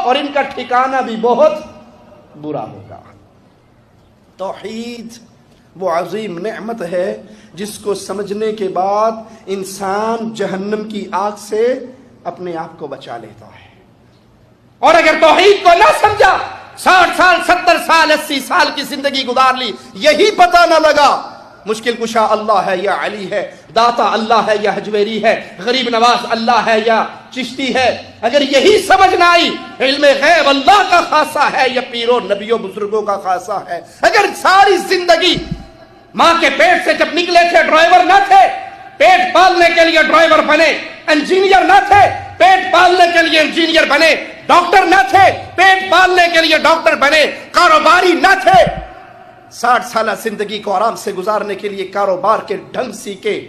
اور ان کا ٹھکانہ بھی بہت برا ہوگا۔ توحید وہ عظیم نعمت ہے جس کو سمجھنے کے بعد انسان جہنم کی آگ سے اپنے آپ کو بچا لیتا ہے۔ اور اگر توحید کو نہ سمجھا، 60 سال 70 سال 80 سال کی زندگی گزار لی، یہی پتہ نہ لگا مشکل کشا اللہ ہے یا علی ہے، داتا اللہ ہے یا حجویری ہے، غریب نواز اللہ ہے یا چشتی ہے، اگر یہی سمجھ نہ آئی علم غیب اللہ کا خاصہ ہے یا پیروں نبیوں بزرگوں کا خاصہ ہے، اگر ساری زندگی ماں کے پیٹ سے جب نکلے تھے ڈرائیور نہ تھے، پیٹ پالنے کے لیے ڈرائیور بنے، انجینئر نہ تھے، پیٹ پالنے کے لیے انجینئر بنے، ڈاکٹر نہ تھے، پیٹ پالنے کے لیے ڈاکٹر بنے، کاروباری نہ تھے، 60 سالہ زندگی کو آرام سے گزارنے کے لیے کاروبار کے ڈھنگ سیکھے،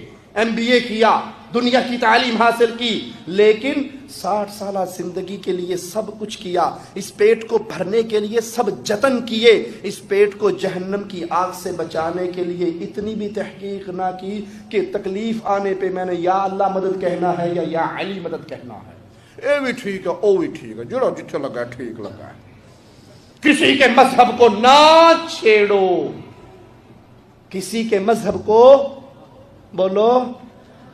MBA کیا، دنیا کی تعلیم حاصل کی، لیکن 60 سالہ زندگی کے لیے سب کچھ کیا، اس پیٹ کو بھرنے کے لیے سب جتن کیے، اس پیٹ کو جہنم کی آگ سے بچانے کے لیے اتنی بھی تحقیق نہ کی کہ تکلیف آنے پہ میں نے یا اللہ مدد کہنا ہے یا علی مدد کہنا ہے، اے بھی ٹھیک ہے او بھی ٹھیک ہے، جڑا جتھے لگا ٹھیک لگا ہے۔ کسی کے مذہب کو نہ چھیڑو، کسی کے مذہب کو بولو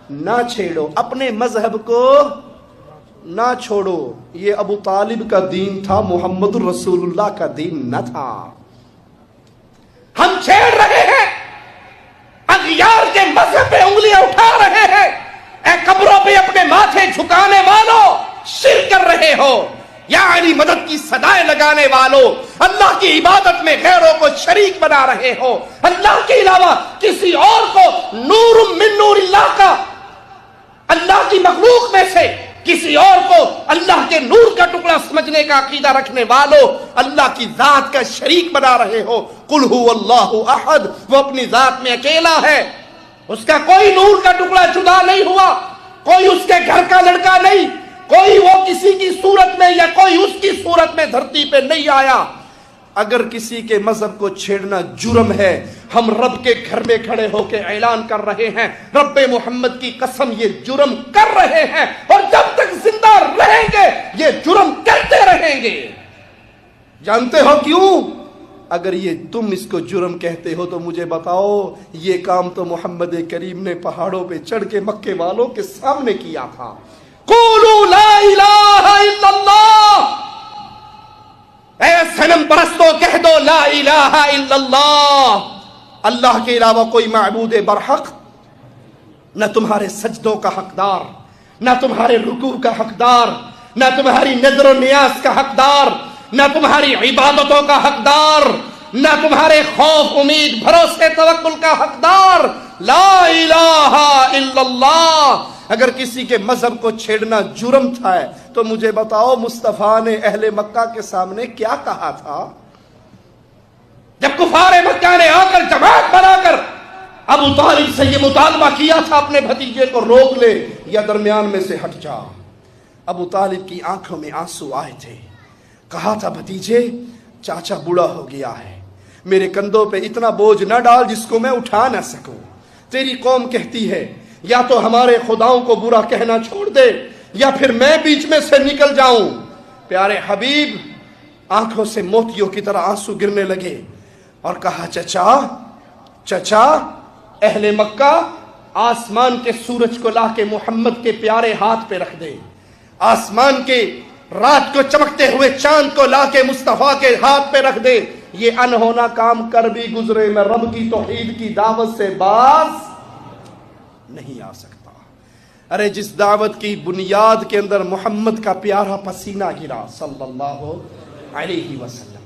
نہ چھیڑو، اپنے مذہب کو نہ چھوڑو۔ یہ ابو طالب کا دین تھا، محمد رسول اللہ کا دین نہ تھا۔ ہم چھیڑ رہے ہیں، اغیار کے مذہب پہ انگلیاں اٹھا رہے ہیں، اے قبروں پہ اپنے ماتھے جھکانے والوں شرک کر رہے ہو، یا علی مدد کی صدائیں لگانے والوں اللہ کی عبادت میں غیروں کو شریک بنا رہے ہو، اللہ کے علاوہ کسی اور کو نور من نور اللہ کا، اللہ کی مخلوق میں سے کسی اور کو اللہ کے نور کا ٹکڑا سمجھنے کا عقیدہ رکھنے والوں اللہ کی ذات کا شریک بنا رہے ہو۔ قل هو اللہ احد، وہ اپنی ذات میں اکیلا ہے، اس کا کوئی نور کا ٹکڑا جدا نہیں ہوا، کوئی اس کے گھر کا لڑکا نہیں، کوئی وہ کسی کی صورت میں یا کوئی اس کی صورت میں دھرتی پہ نہیں آیا۔ اگر کسی کے مذہب کو چھیڑنا جرم ہے، ہم رب کے گھر میں کھڑے ہو کے اعلان کر رہے ہیں، رب محمد کی قسم یہ جرم کر رہے ہیں، اور جب تک زندہ رہیں گے یہ جرم کرتے رہیں گے۔ جانتے ہو کیوں؟ اگر یہ تم اس کو جرم کہتے ہو تو مجھے بتاؤ، یہ کام تو محمد کریم نے پہاڑوں پہ چڑھ کے مکے والوں کے سامنے کیا تھا۔ قولوا لا الہ الا اللہ، اے صنم پرستو کہہ دو لا الہ الا اللہ، اللہ کے علاوہ کوئی معبود برحق، نہ تمہارے سجدوں کا حقدار، نہ تمہارے رکوع کا حقدار، نہ تمہاری نظر و نیاز کا حقدار، نہ تمہاری عبادتوں کا حقدار، نہ تمہارے خوف امید بھروسے توکل کا حقدار، لا الہ الا اللہ۔ اگر کسی کے مذہب کو چھیڑنا جرم تھا تو مجھے بتاؤ مصطفیٰ نے اہل مکہ کے سامنے کیا کہا تھا؟ جب کفار مکہ نے آ کر جماعت بنا کر ابو طالب سے یہ مطالبہ کیا تھا اپنے بھتیجے کو روک لے یا درمیان میں سے ہٹ جا، ابو طالب کی آنکھوں میں آنسو آئے تھے، کہا تھا بھتیجے چاچا بوڑھا ہو گیا ہے، میرے کندھوں پہ اتنا بوجھ نہ ڈال جس کو میں اٹھا نہ سکوں، تیری قوم کہتی ہے یا تو ہمارے خداؤں کو برا کہنا چھوڑ دے یا پھر میں بیچ میں سے نکل جاؤں۔ پیارے حبیب آنکھوں سے موتیوں کی طرح آنسو گرنے لگے اور کہا چچا اہل مکہ آسمان کے سورج کو لا کے محمد کے پیارے ہاتھ پہ رکھ دے، آسمان کے رات کو چمکتے ہوئے چاند کو لا کے مصطفیٰ کے ہاتھ پہ رکھ دے، یہ انہونا کام کر بھی گزرے میں رب کی توحید کی دعوت سے باز نہیں آ سکتا۔ ارے جس دعوت کی بنیاد کے اندر محمد کا پیارا پسینہ گرا صلی اللہ علیہ وسلم،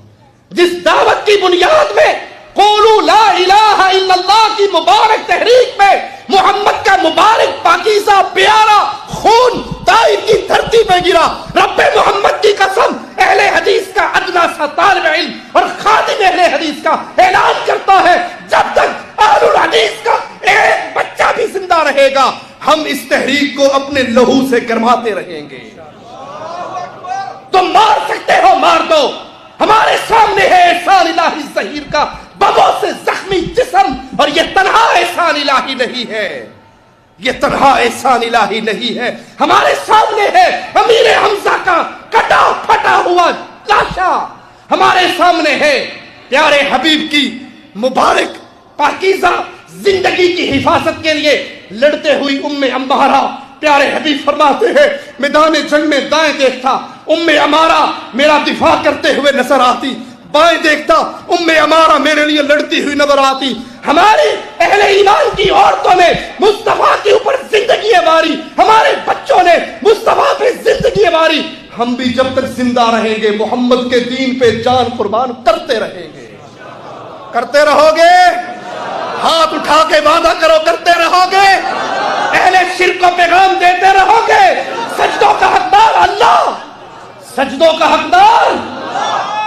جس دعوت کی بنیاد میں قولوا لا الہ الا اللہ کی مبارک تحریک میں محمد کا مبارک پاکیزہ پیارا خون طائف کی دھرتی پہ گرا، رب محمد کی قسم اہل حدیث کا ادنا سا طالب علم اور خادم اہل حدیث کا اعلان کرتا ہے جب تک اہل الحدیث کا ایک بچہ بھی زندہ رہے گا ہم اس تحریک کو اپنے لہو سے گرماتے رہیں گے۔ تم مار سکتے ہو مار دو، ہمارے سامنے ہے احسان الہی ظہیر کا بموں سے زخمی جسم، اور یہ تنہا احسان الہی نہیں ہے، یہ تنہا احسان الہی نہیں ہے، ہمارے سامنے ہے امیر حمزہ کا کٹ کٹا پھٹا ہوا لاشا ہمارے سامنے ہے. پیارے حبیب کی مبارک پاکیزہ زندگی کی حفاظت کے لیے لڑتے ہوئی عمارہ، پیارے حبیب فرماتے ہیں میدان جنگ میں دائیں دیکھتا عمارہ میرا دفاع کرتے ہوئے نظر آتی، بائیں دیکھتا عمارہ میرے لیے لڑتی ہوئی نظر آتی. ہماری اہل ایمان کی عورتوں نے مصطفیٰ کے اوپر زندگی ماری، ہمارے بچوں نے مصطفیٰ پہ زندگی ماری. ہم بھی جب تک زندہ رہیں گے محمد کے دین پہ جان قربان کرتے رہیں گے. کرتے رہو گے؟ ہاتھ اٹھا کے وعدہ کرو کرتے رہو گے؟ اہل شرک کو پیغام دیتے رہو گے؟ سجدوں کا حقدار اللہ، سجدوں کا حقدار،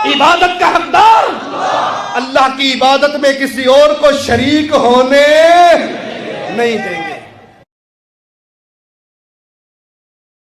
عبادت کا حقدار اللہ کی عبادت میں کسی اور کو شریک ہونے نہیں دیں گے.